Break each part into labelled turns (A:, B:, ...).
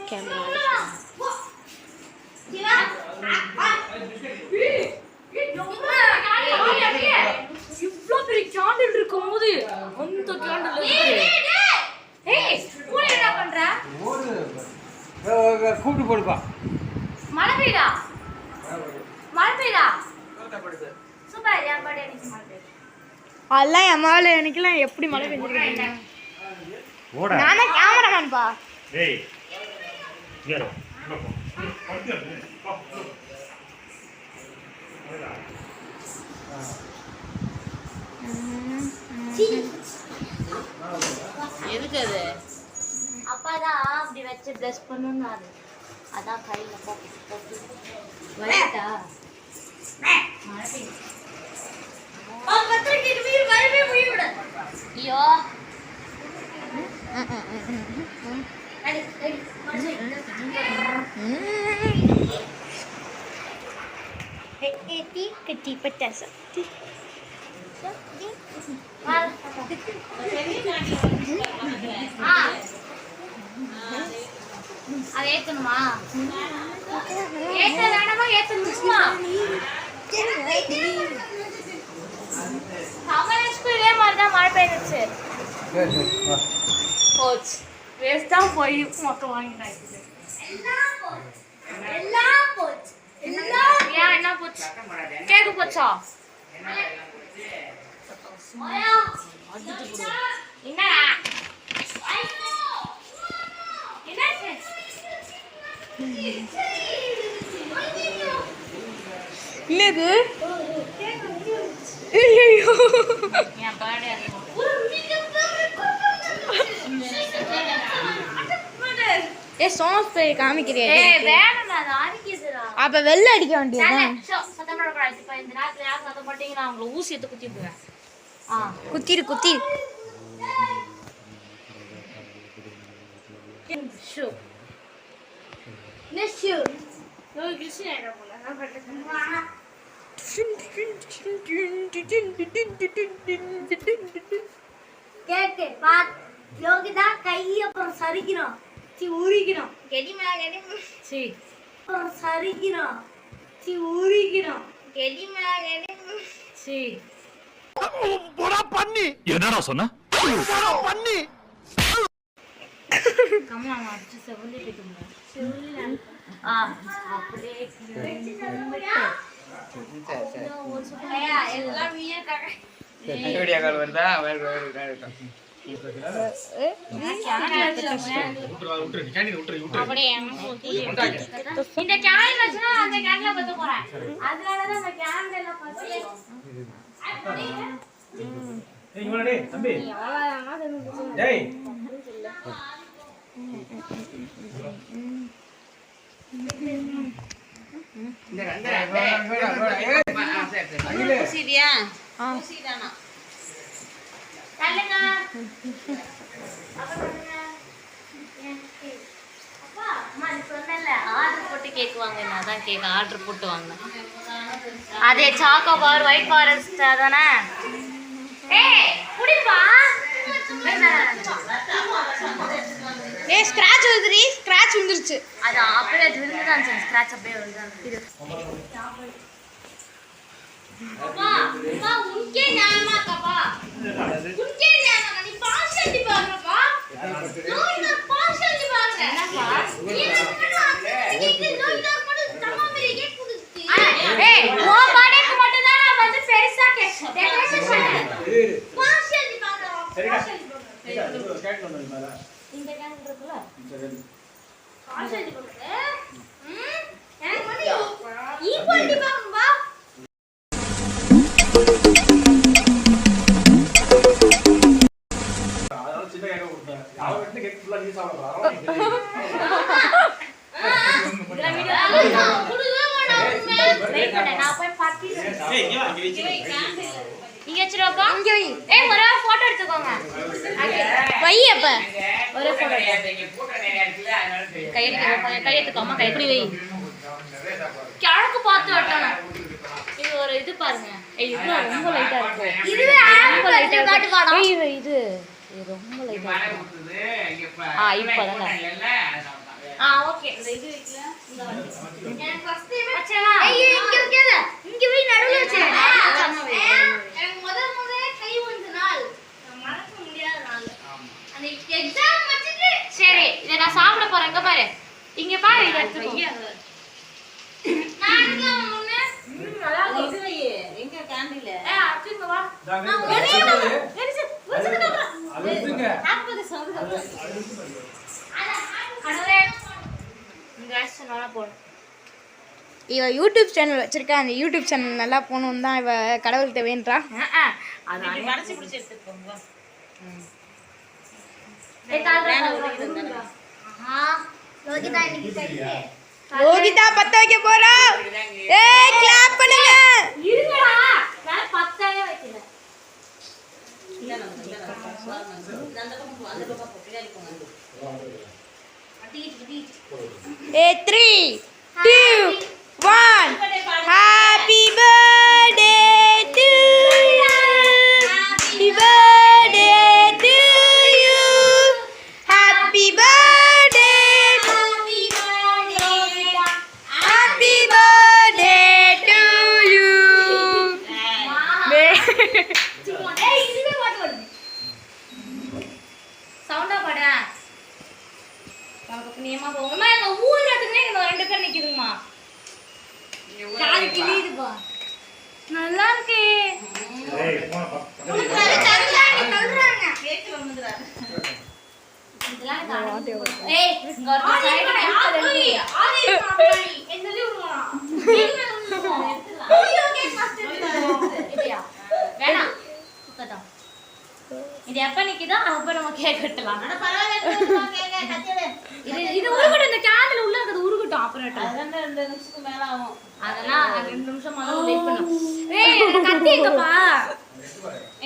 A: Camera இவ்ளோ பெரிய candle இருக்கும்போது அந்த கேண்டில் என்ன பண்ற
B: கூப்பிட்டு போடுப்பா
A: மழை பெய்யுதா சூப்பர் என் பர்த்டே அன்னைக்கு மழை பெய்யுது அதெல்லாம் என் மழை அன்னைக்கெல்லாம் எப்படி மழை பெஞ்சிருக்கு நானே கேமராமேன்பா
C: டேய் இங்க
A: எதுக்கு அது அப்பாதான் அப்படி வச்சு ப்ளஸ் பண்ணணும் அது அதான் கையில போட்டு வரட்டா மழை பெய்யுது ஐயோ கட்டி பட்டாசு அது ஏத்தணுமா ஏத்த வேணாமா ஏத்தணுமா கமலேஷ்க்கு இதே மாதிரிதான் மழை பெய்ஞ்சிச்சு போச்சு வேஸ்டா போய் மொத்தம் வாங்கிட்டாங்க எல்லாம் போச்சு ஏன் என்ன போச்சு கேக்கு போச்சா என்னடா என்னது என் பர்த்டே ஏ சாங்ஸ் போய் காமிக்கிறியா ஏய் வேணாம் அது அடிக்குதுடா அப்ப வெள்ள அடிக்க வேண்டியது சத்தம் போட கூடாது இப்ப இந்த நேரத்துல யார் சத்தம் போட்டீங்க நான் உங்களை ஊசி எடுத்து குத்திடுவேன் குத்திரு ஷூ நெஷூ நோ கிஷ் ஏடா போல நான் பண்றேன் கேக்கு பாத் யோகிதா கை அப்புறம் சரிக்கணும் சி ஊறிக்கணும் கெடிமா சி அப்புறம் சரிக்கணும் சி ஊறிக்கணும் கெடிமா சி
C: போடா பண்ணி என்னடா சொன்ன போடா பண்ணி
A: கமலா அடிச்சு செவல்லி போய்டுங்க செவல்ல அப்படியே எல்லாம் மீயா காக்க
B: வீடியோ கால் வருதா வேற
A: இந்த கேண்டில் வச்சா அந்த கேண்டில பத்த போறேன் அதனால தான் அந்த கேண்டில பத்தி
B: ஏய் இவனே டேய் தம்பி டேய் இந்த அந்த
A: சரியா சரிதானா தள்ளுங்க அப்பா அம்மா நீ சொன்னல ஆர்டர் போட்டு கேக் வாங்குங்க அதான் கேக் ஆர்டர் போட்டு வாங்குனேன் அதே சாக்கோ பார் ஒயிட் ஃபாரஸ்ட் அதானே ஏய் குடிப்பா ஏய் ஸ்கிராட்ச் வந்துருச்சு ஸ்கிராட்ச் வந்துருச்சு அது அப்படியே விழுந்துதான் ஸ்கிராட்ச் அப்படியே விழுந்துதான் அப்பா அப்பா உன்கே ஞானமா கப்பா உன்கே ஞானமா நீ பாஷல்டி பாருப்பா நோ பாஷல்டி பாருங்க என்னப்பா இது மட்டும் தமாமரி கேக் குடுத்து ஏய் ஓ பர்த்டேக்கு மட்டும் தான் நான் வந்து பெருசா கேக் டெக்கரேஷன் பண்ணேன் பாஷல்டி பாருங்க பாஷல்டி பாருங்க கேக் கொண்டு வா இந்த கேக் இருக்குல பாஷல்டி பாருங்க எனக்கு வந்து ஈக்குவல்டி பாருங்க கிழக்கு பார்த்து வெட்டணும் இது ஒரு இது பாருங்க ரொம்ப லைட்டா இருக்கு இது ரொம்ப லைட்டா இது ரொம்ப லைட்டா இப்பதான் ஓகே இந்த இது வைக்கல இந்த எனக்கு ஃபர்ஸ்ட் டைம் வச்சேனா இங்க வைக்காத இங்க போய் நடுவுல வச்சேன் எனக்கு முதல்ல கை வந்த நாள் மறக்க முடியாத நாள் அந்த எக்ஸாம் வச்சிட்டு சரி இத நான் சாப்பிட போறேன் இங்க பாரு இங்க பாரு இத எடுத்துக்கோ நான் எடுக்கலாம் முன்ன நல்லா இது வை எங்க கேண்டில்ல அச்சுங்க வா நான் அழுதுங்க ஆப்பது சொல்லுங்க கடவுளே गाइस நல்லா போணும்
D: இவ யூடியூப் சேனல் வச்சிருக்கா அந்த யூடியூப் சேனல் நல்லா போகணும் தான் இவ கடவுள்கிட்ட வேண்டா
A: அது மறைச்சு பிடிச்சு எடுத்து போங்க ஏய் கால் லோகிதா இன்னைக்கு சரியே
D: லோகிதா பத்த வைக்க போறா ஏய் கிளாப் பண்ணுங்க
A: இருங்கடா நான் பத்தவே வைக்கல
D: ஏ 3 2 1 happy birthday to you happy birthday to you happy birthday happy birthday to you
A: ஏய் இதுவே பாட்டு வருது சவுண்டா பாடா நமக்கு புண்ணியமா போகுமா இந்த ஊர்றதுக்குனே இந்த ரெண்டு பேர் நிக்குதுமா கால் கிளியுதுப்பா நல்லா இருக்கே
C: ஏய் போன
A: உங்களுக்கு அது தள்ளுறாங்க கேக்கு வந்துடா இதெல்லாம் காணோம் ஏய் இங்க ஒரு சைடு ஆதி மாமாடி என்னது விடுமா கேக்கு எடுத்துடலாம் ஐயோ கேக் ஃபர்ஸ்ட் எடுத்துடா வேணாம் சுத்தடா இது எப்ப நிக்குதோ அப்ப நம்ம கேக் வெட்டலாம் அட பரவாயில்லை கேக் கட்டவே இது உருகட்டும் இந்த கேண்டில் உள்ள இருக்குது உருகட்டும் அப்புறம் அதெல்லாம் 2 நிமிஷத்துக்கு மேல ஆகும் அதெல்லாம் 2 நிமிஷம் மேல வெயிட் பண்ணனும் ஏய் கத்தி எங்கப்பா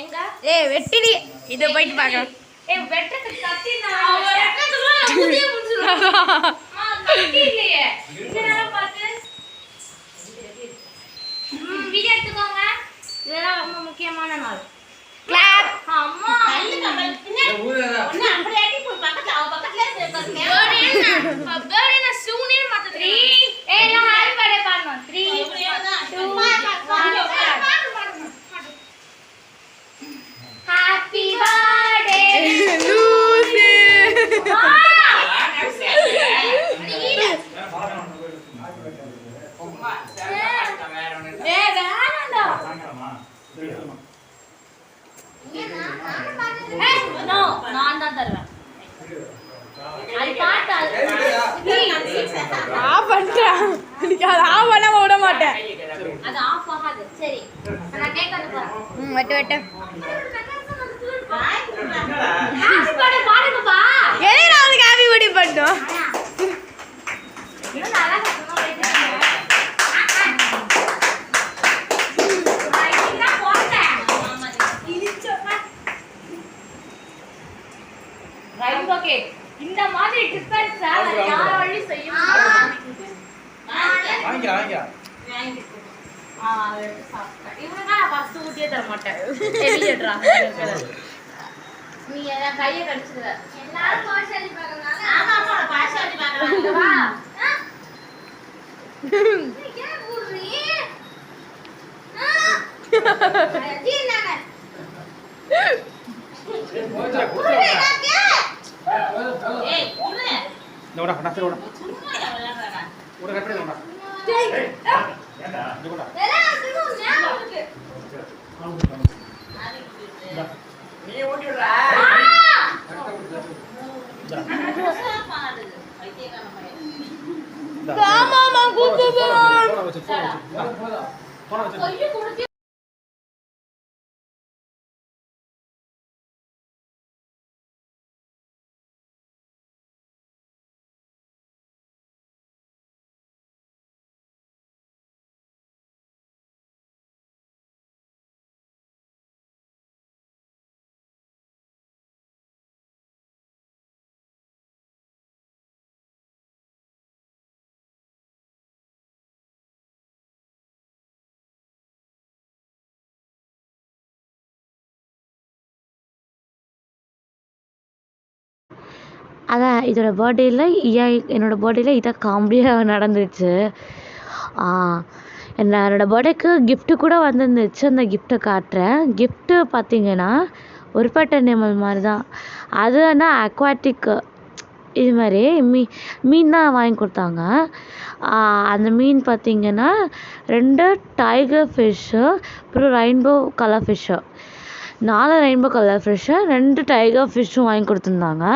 A: எங்க
D: ஏய் வெட்டிடி இத போய் பார்க்கலாம்
A: ஏய் வெட்டறதுக்கு கத்தி நான் வெட்டறதுக்குள்ள புதிய முடிச்சிடுறேன் கத்தி இல்லையே இதெல்லாம் பாத்து வீடியோ எடுத்துக்கோங்க இதெல்லாம் ரொம்ப முக்கியமான நாள்
D: கிளாப்
A: அம்மா ஒண்ணு அப்படியே போய் பக்கத்துல அவ பக்கத்துல பர்த்டே நான் சூனே மாத்த 3 ஏய் நான் ஹாப்பி பர்த்டே பாடணும் 3 ஹாப்பி பர்த்டே
D: லூசி
A: ஏய் வேணாம்டா நோ நான் தான் தருவேன் அது பாட்டு
D: ஆஃப் பண்ணிட்டேன் எனக்கு அது ஆஃப் பண்ணாம விட மாட்டேன்
A: அது ஆஃப் ஆகாது சரி நான் கேக் வந்து போறேன்
D: வெட்டு வெட்டு
A: ஹாப்பி பர்த்டே பாடுங்கப்பா
D: ஏய் நான் அதுக்கு ஹாப்பி பர்த்டே பண்ணோம்
A: இன்னும் நல்லா கட்டணும் ரைட் ஓகே இந்த மாதிரி டிஃபரன்ஸ் யாராலையும் செய்ய முடியாது
B: வாங்க வாங்க
A: இவனுக்கு நான் ஃபர்ஸ்ட் ஊட்டியே தர மாட்டேன் வெளியேடுறா நீ என் கையை கடிச்சிடுவ எல்லாரும் பாஷாலி பார்க்கறனால ஆமா ஆமா பாஷாலி பார்க்கறாங்க வா நீ ஏன் ஊர்றீ அடி நானே
B: போச்சா
A: ஏய் உள்ள
B: நோடா கட்ட ஓடா
A: சும்மா விளையாடுறடா
B: ஓட கட்ட ஓடா
A: டேய்
C: ஏண்டா
B: இது கூட
A: எல்லாம் திரும்ப ஞாபகம் இருக்கு
B: நீ ஓடி விடுறா
D: ஆமா ஆமா கூப்பு
B: போன வச்சு போன வச்சு
A: கொய்ய கொடுத்து
E: அதான் இதோட பர்த்டேயில் என்னோடய பர்த்டேயில் இதான் காமெடியாக நடந்துச்சு. என்னோடய பர்த்டேக்கு கிஃப்ட்டு கூட வந்துருந்துச்சு. அந்த கிஃப்ட்டை காட்டுறேன். கிஃப்ட்டு பார்த்தீங்கன்னா ஒரு பெட் அனிமல் மாதிரி தான். அது ஆனால் அக்வாட்டிக்கு இது மாதிரி மீன் தான் வாங்கி கொடுத்தாங்க. அந்த மீன் பார்த்திங்கன்னா 2 டைகர் ஃபிஷ்ஷு, அப்புறம் rainbow colour fish, 4 rainbow colour fish, 2 tiger ஃபிஷ்ஷும் வாங்கி கொடுத்துருந்தாங்க.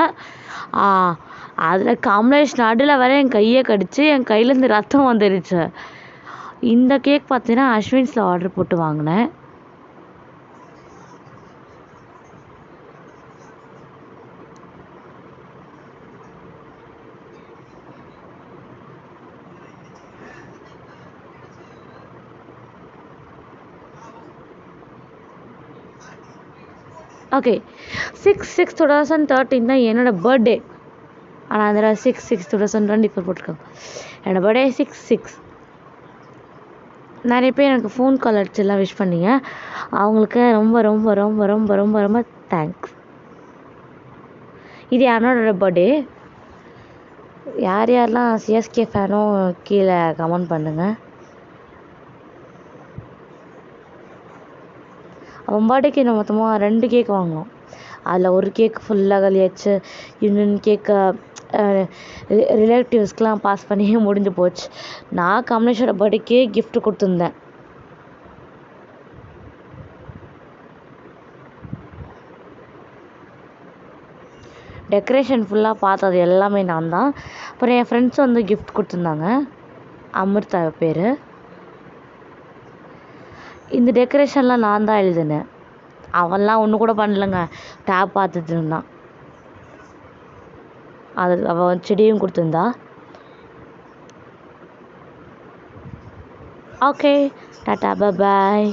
E: அதில் காம்பினேஷன் நடுவில் வர என் கையை கடிச்சு என் கையிலேருந்து ரத்தம் வந்துடுச்சு. இந்த கேக் பார்த்தீங்கன்னா அஸ்வின்ஸில் ஆர்டர் போட்டு வாங்கினேன். ஓகே 6/6/2013 தான் என்னோடய பர்த்டே. ஆனால் அதில் 6/6/2024 போட்டிருக்காங்க. என்னோடய பர்த்டே 6/6. நிறைய பேர் எனக்கு ஃபோன் கால் அடிச்செல்லாம் விஷ் பண்ணிங்க. அவங்களுக்கு ரொம்ப ரொம்ப ரொம்ப ரொம்ப ரொம்ப ரொம்ப தேங்க்ஸ். இது என்னோட பர்த்டே. யாரெல்லாம் சிஎஸ்கே ஃபேனோ கீழே கமெண்ட் பண்ணுங்கள். அவன் பர்த்டேக்கு நான் மொத்தமாக 2 கேக் வாங்கினோம். அதில் ஒரு கேக் ஃபுல்லாக காலியாச்சு. இன்னொன்று கேக்கை ரிலேட்டிவ்ஸ்க்கெலாம் பாஸ் பண்ணி முடிஞ்சு போச்சு. நான் கமலேஷோட பர்த்டேக்கே கிஃப்ட் கொடுத்துருந்தேன். டெக்கரேஷன் ஃபுல்லாக பார்த்தது எல்லாமே நான் தான். அப்புறம் என் ஃப்ரெண்ட்ஸ் வந்து கிஃப்ட் கொடுத்துருந்தாங்க. அமிர்தா பேர். இந்த டெக்கரேஷன்லாம் நான் தான் எழுதினேன். அவன்லாம் ஒன்று கூட பண்ணலைங்க. டேப் பார்த்துட்டு இருந்தான். அது அவன் செடியும் கொடுத்துருந்தா. ஓகே டாட்டா பாய்.